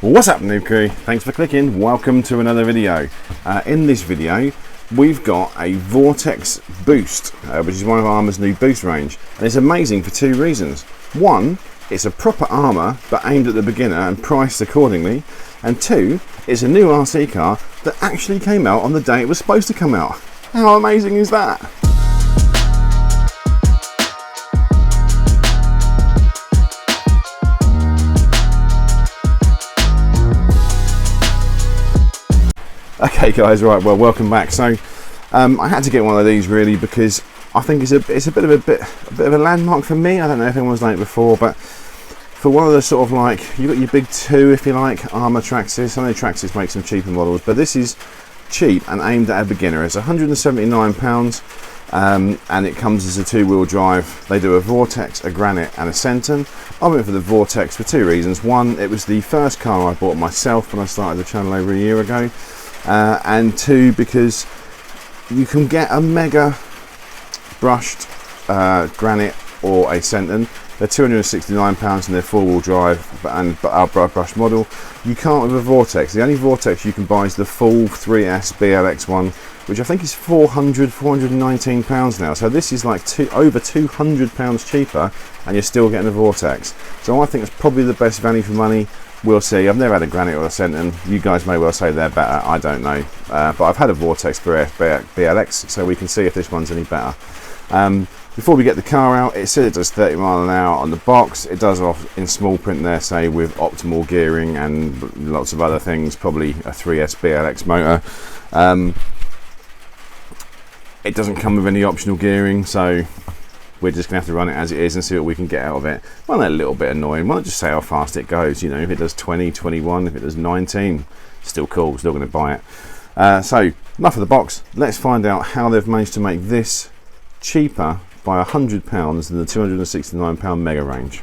What's up, noob crew? Thanks for clicking. Welcome to another video. In this video we've got a Vorteks boost, which is one of Arrma's new boost range, and it's amazing for two reasons. One, it's a proper Arrma but aimed at the beginner and priced accordingly, and two, it's a new RC car that actually came out on the day it was supposed to come out. How amazing is that? Okay guys, right, well, welcome back. So I had to get one of these really because I think it's a bit of a landmark for me. I don't know if anyone's done it before, but for one of the sort of, like, you've got your big two, if you like, Arrma Traxxas. I know Traxxas make some cheaper models, but this is cheap and aimed at a beginner. It's £179, and it comes as a two-wheel drive. They do a Vortex, a Granite and a Senton. I went for the Vortex for two reasons. One, it was the first car I bought myself when I started the channel over a year ago. And two, because you can get a mega brushed Granite or a Senton. They're £269 and they're four-wheel drive, but our brushed model. You can't with a Vortex. The only Vortex you can buy is the full 3S BLX one, which I think is £419 now. So this is like over £200 cheaper, and you're still getting a Vortex. So I think it's probably the best value for money. We'll see. I've never had a Granite or a Senton. You guys may well say they're better. I don't know. But I've had a Vortex BLX, so we can see if this one's any better. Before we get the car out, it said it does 30 miles an hour on the box. It does off in small print there, say with optimal gearing and lots of other things, probably a 3S BLX motor. It doesn't come with any optional gearing, so we're just gonna have to run it as it is and see what we can get out of it. Well, they're a little bit annoying. Why not just say how fast it goes? You know, if it does 20, 21, if it does 19, still cool, still gonna buy it. So enough of the box. Let's find out how they've managed to make this cheaper by £100 than the £269 mega range.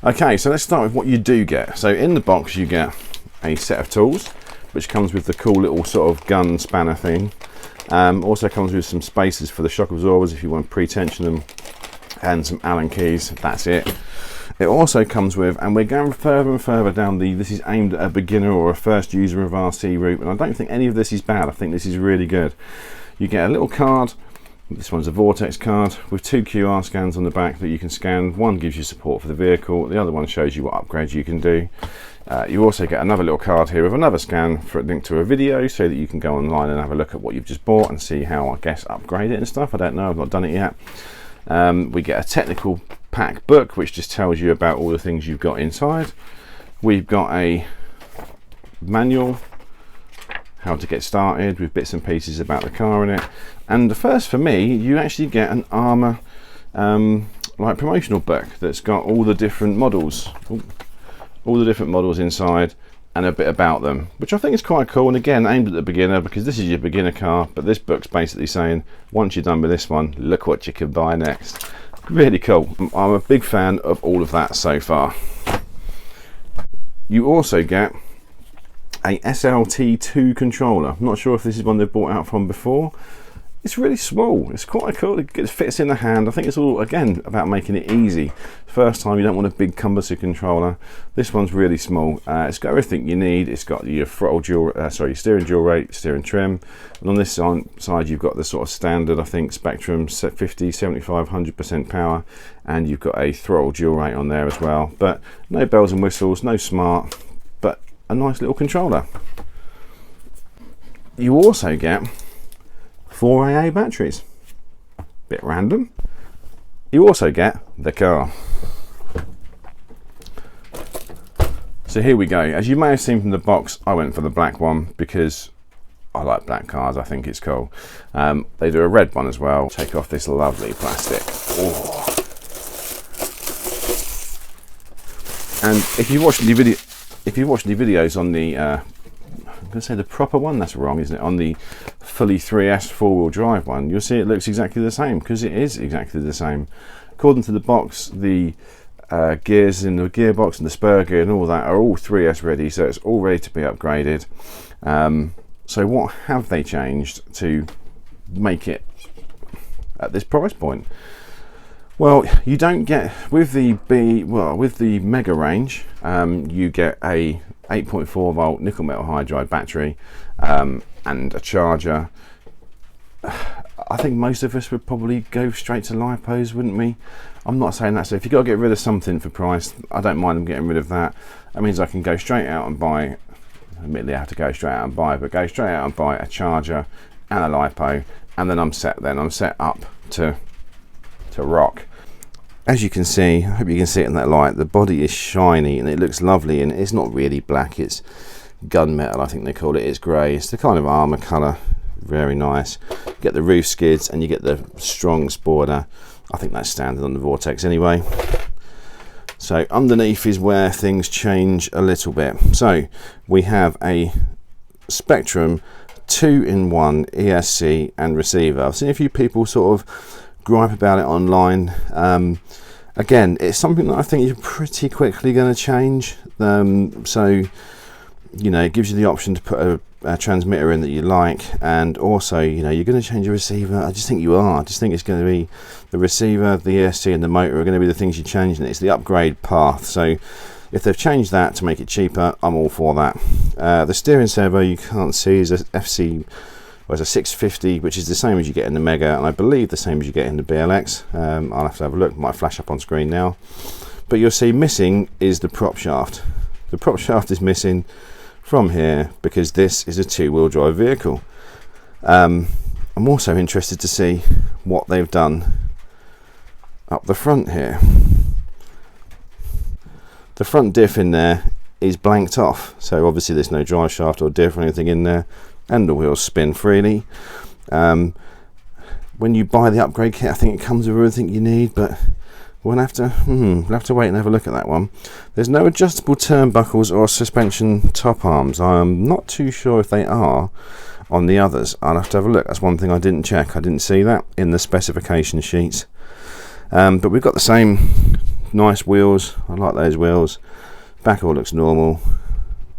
Okay, so let's start with what you do get. So in the box you get a set of tools, which comes with the cool little sort of gun spanner thing. Also comes with some spacers for the shock absorbers if you want to pre-tension them, and some Allen keys. That's it. It also comes with, and we're going further and further down this is aimed at a beginner or a first user of RC route, and I don't think any of this is bad. I think this is really good. You get a little card. This one's a Vortex card with two QR scans on the back that you can scan. One gives you support for the vehicle, the other one shows you what upgrades you can do. You also get another little card here with another scan for a link to a video, so that you can go online and have a look at what you've just bought and see how, I guess, upgrade it and stuff. I don't know, I've not done it yet. We get a technical pack book which just tells you about all the things you've got inside. We've got a manual, how to get started, with bits and pieces about the car in it. And the first, for me, you actually get an Arrma like promotional book that's got all the different models. All the different models inside and a bit about them, which I think is quite cool, and again aimed at the beginner, because this is your beginner car, but this book's basically saying once you're done with this one, look what you can buy next. Really cool. I'm a big fan of all of that so far. You also get a SLT2 controller. I'm not sure if this is one they've bought out from before. It's really small. It's quite cool. It fits in the hand. I think it's all, again, about making it easy. First time, you don't want a big cumbersome controller. This one's really small. It's got everything you need. It's got your throttle your steering dual rate, steering trim, and on this side you've got the sort of standard, I think, spectrum, 50, 75, 100% power, and you've got a throttle dual rate on there as well. But no bells and whistles, no smart, but a nice little controller. You also get 4 AA batteries. Bit random. You also get the car. So here we go. As you may have seen from the box, I went for the black one because I like black cars. I think it's cool. They do a red one as well. Take off this lovely plastic. Oh. And if you watch the videos on the I'm going to say the proper one, that's wrong, isn't it? On the fully 3S four-wheel drive one, you'll see it looks exactly the same, because it is exactly the same. According to the box, the gears in the gearbox and the spur gear and all that are all 3S ready, so it's all ready to be upgraded. So what have they changed to make it at this price point? Well, you don't get with the Mega range. You get a 8.4 volt nickel metal hydride battery, and a charger. I think most of us would probably go straight to lipos, wouldn't we? I'm not saying that, so if you've got to get rid of something for price, I don't mind them getting rid of that. That means I can go straight out and buy, admittedly I have to go straight out and buy, but go straight out and buy a charger and a lipo, and then I'm set up to rock. As you can see, I hope you can see it in that light, the body is shiny and it looks lovely, and it's not really black, it's gunmetal, I think they call it. It's grey, it's the kind of Arrma colour, very nice. Get the roof skids and you get the strong spoiler. I think that's standard on the Vortex anyway. So underneath is where things change a little bit. So we have a Spectrum 2-in-1 ESC and receiver. I've seen a few people sort of gripe about it online. Again, it's something that I think you're pretty quickly going to change. So, you know, it gives you the option to put a transmitter in that you like, and also, you know, you're going to change your receiver. I just think you are. I just think it's going to be the receiver, the ESC and the motor are going to be the things you change, and it's the upgrade path. So if they've changed that to make it cheaper, I'm all for that. The steering servo, you can't see, is a FC, well, it's a 650, which is the same as you get in the Mega, and I believe the same as you get in the BLX. I'll have to have a look, might flash up on screen now. But you'll see missing is the prop shaft. The prop shaft is missing from here because this is a two-wheel drive vehicle. I'm also interested to see what they've done up the front here. The front diff in there is blanked off, so obviously there's no drive shaft or diff or anything in there, and the wheels spin freely. When you buy the upgrade kit, I think it comes with everything you need, but we'll have to wait and have a look at that one. There's no adjustable turnbuckles or suspension top arms. I'm not too sure if they are on the others. I'll have to have a look. That's one thing I didn't check. I didn't see that in the specification sheets. But we've got the same nice wheels. I like those wheels. Back all looks normal.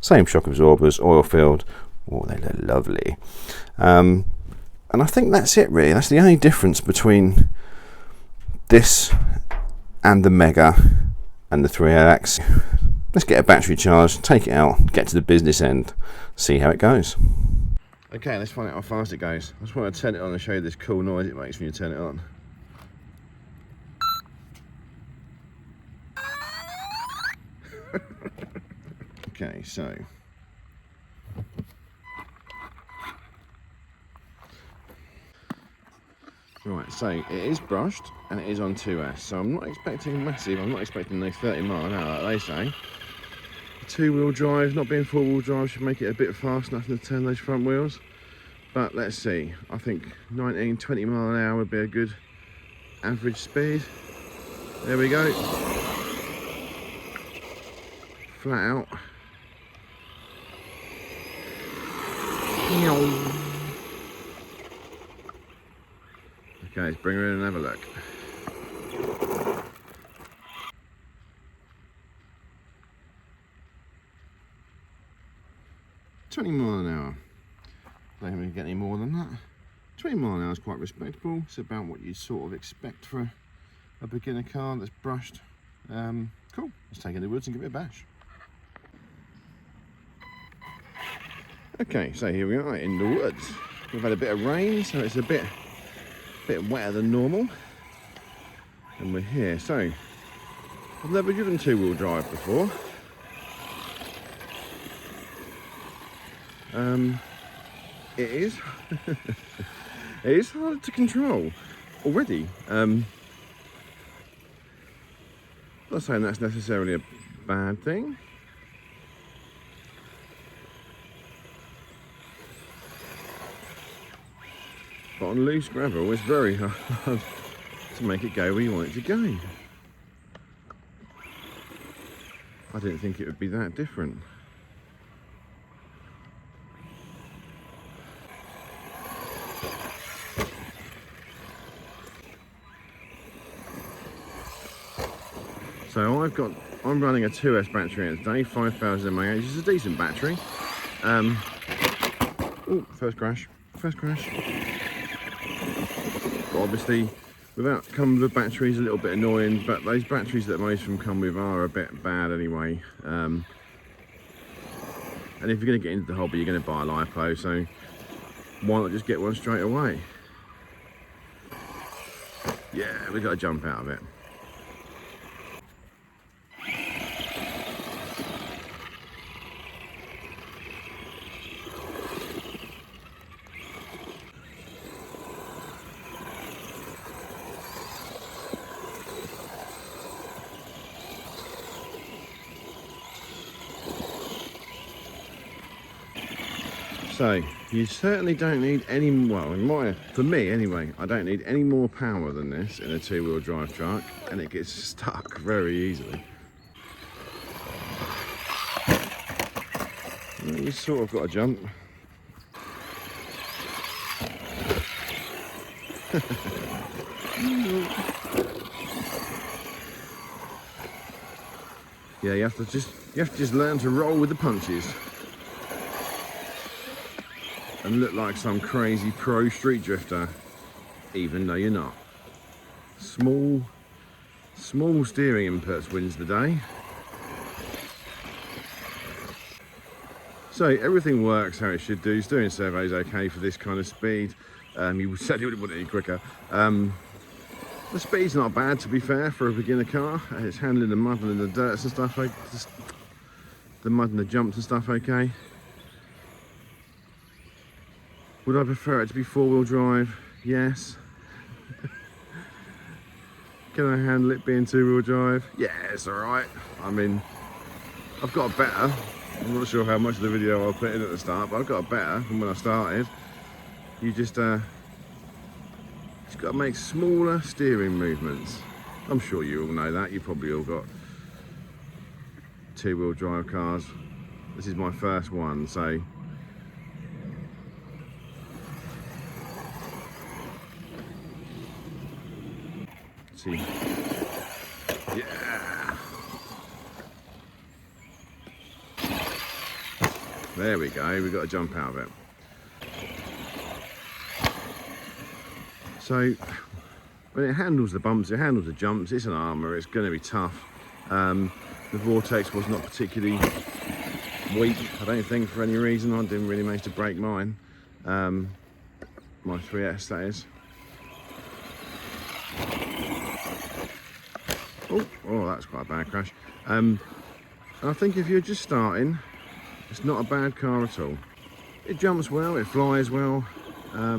Same shock absorbers, oil filled. Oh, they look lovely. And I think that's it really. That's the only difference between this and the Mega and the 3LX. Let's get a battery charge, take it out, get to the business end, see how it goes. Okay, let's find out how fast it goes. I just want to turn it on and show you this cool noise it makes when you turn it on. Okay, so right, so it is brushed and it is on 2S, so I'm not expecting massive, I'm not expecting no 30 mile an hour like they say. The two-wheel drive, not being four-wheel drive, should make it a bit fast enough to turn those front wheels. But let's see, I think 19, 20 mile an hour would be a good average speed. There we go. Flat out. Okay, let's bring her in and have a look. $20 miles an hour. Don't really get any more than that. 20 miles an hour is quite respectable. It's about what you sort of expect for a beginner car that's brushed. Cool. Let's take it in the woods and give it a bash. Okay, so here we are in the woods. We've had a bit of rain, so it's a bit wetter than normal. And we're here. So, I've never driven two-wheel drive before. It is it is hard to control already. Not saying that's necessarily a bad thing. But on loose gravel, it's very hard to make it go where you want it to go. I didn't think it would be that different. So I'm running a 2S battery in today, 5000 mAh, which is a decent battery. Oh, first crash. But obviously, without coming with a battery is a little bit annoying, but those batteries that most of them come with are a bit bad anyway. And if you're going to get into the hobby, you're going to buy a lipo, so why not just get one straight away? Yeah, we got to jump out of it. So you certainly don't need any, well, for me anyway, I don't need any more power than this in a two-wheel drive truck, and it gets stuck very easily. You sort of got to jump. Yeah, you have to just learn to roll with the punches and look like some crazy pro street drifter, even though you're not. Small steering inputs wins the day. So everything works how it should do. It's doing servos okay for this kind of speed. You certainly wouldn't want it any quicker. The speed's not bad, to be fair, for a beginner car. It's handling the mud and the dirt and stuff, the mud and the jumps and stuff okay. Would I prefer it to be four-wheel drive? Yes. Can I handle it being two-wheel drive? Yeah, it's alright. I mean, I've got a better. I'm not sure how much of the video I'll put in at the start, but I've got a better from when I started. You just got to make smaller steering movements. I'm sure you all know that. You probably all got two-wheel drive cars. This is my first one, so see. Yeah. There we go. We've got to jump out of it. So when it handles the bumps, it handles the jumps. It's an Arrma. It's going to be tough. The Vortex was not particularly weak, I don't think, for any reason. I didn't really manage to break mine. My 3S, that is. Oh, that's quite a bad crash. And I think if you're just starting, it's not a bad car at all. It jumps well, it flies well. I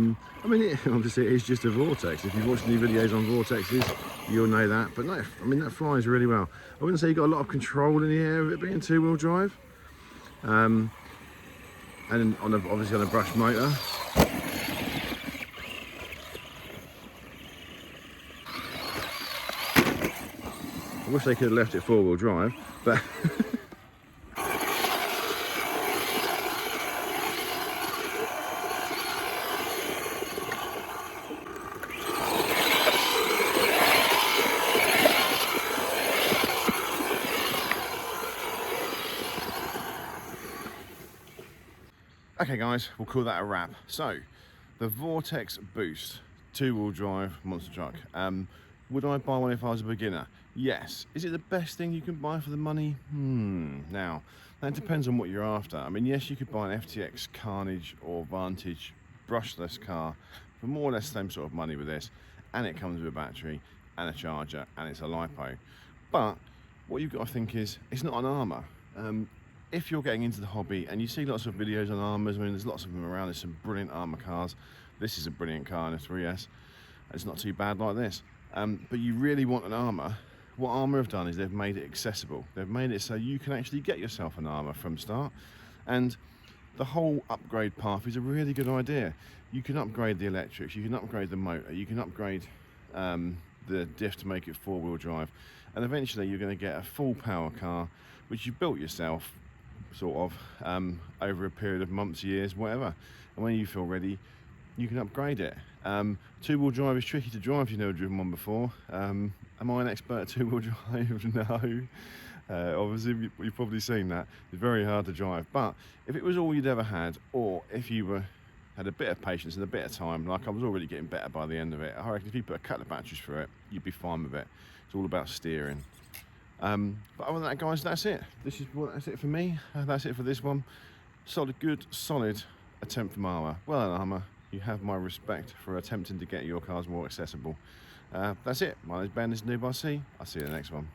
mean, obviously it is just a Vortex. If you've watched any videos on Vortexes, you'll know that. But no, I mean, that flies really well. I wouldn't say you've got a lot of control in the air of it being two-wheel drive. And obviously on a brushed motor. I wish they could have left it four-wheel drive, but okay guys, we'll call that a wrap. So, the Vortex Boost, two-wheel drive monster truck. Would I buy one if I was a beginner? Yes. Is it the best thing you can buy for the money? Now, that depends on what you're after. I mean, yes, you could buy an FTX Carnage or Vantage brushless car for more or less the same sort of money with this, and it comes with a battery and a charger, and it's a lipo. But what you've got to think is, it's not an Arrma. If you're getting into the hobby and you see lots of videos on Arrmas, I mean, there's lots of them around. There's some brilliant Arrma cars. This is a brilliant car in a 3S. It's not too bad like this. But you really want an Arrma. What Arrma have done is they've made it accessible. They've made it so you can actually get yourself an Arrma from start. And the whole upgrade path is a really good idea. You can upgrade the electrics, you can upgrade the motor, you can upgrade the diff to make it four-wheel drive. And eventually you're going to get a full power car, which you've built yourself, sort of, over a period of months, years, whatever. And when you feel ready, you can upgrade it. Two-wheel drive is tricky to drive if you've never driven one before. Am I an expert at two-wheel drive? No. Obviously, you've probably seen that. It's very hard to drive. But if it was all you'd ever had, or if you had a bit of patience and a bit of time, like I was already getting better by the end of it, I reckon if you put a couple of batteries through it, you'd be fine with it. It's all about steering. But other than that, guys, that's it. That's it for me. That's it for this one. Solid, good, solid attempt from Arrma. Well done, Arrma. You have my respect for attempting to get your cars more accessible. That's it. My name is Ben, this is Noob RC. I'll see you in the next one.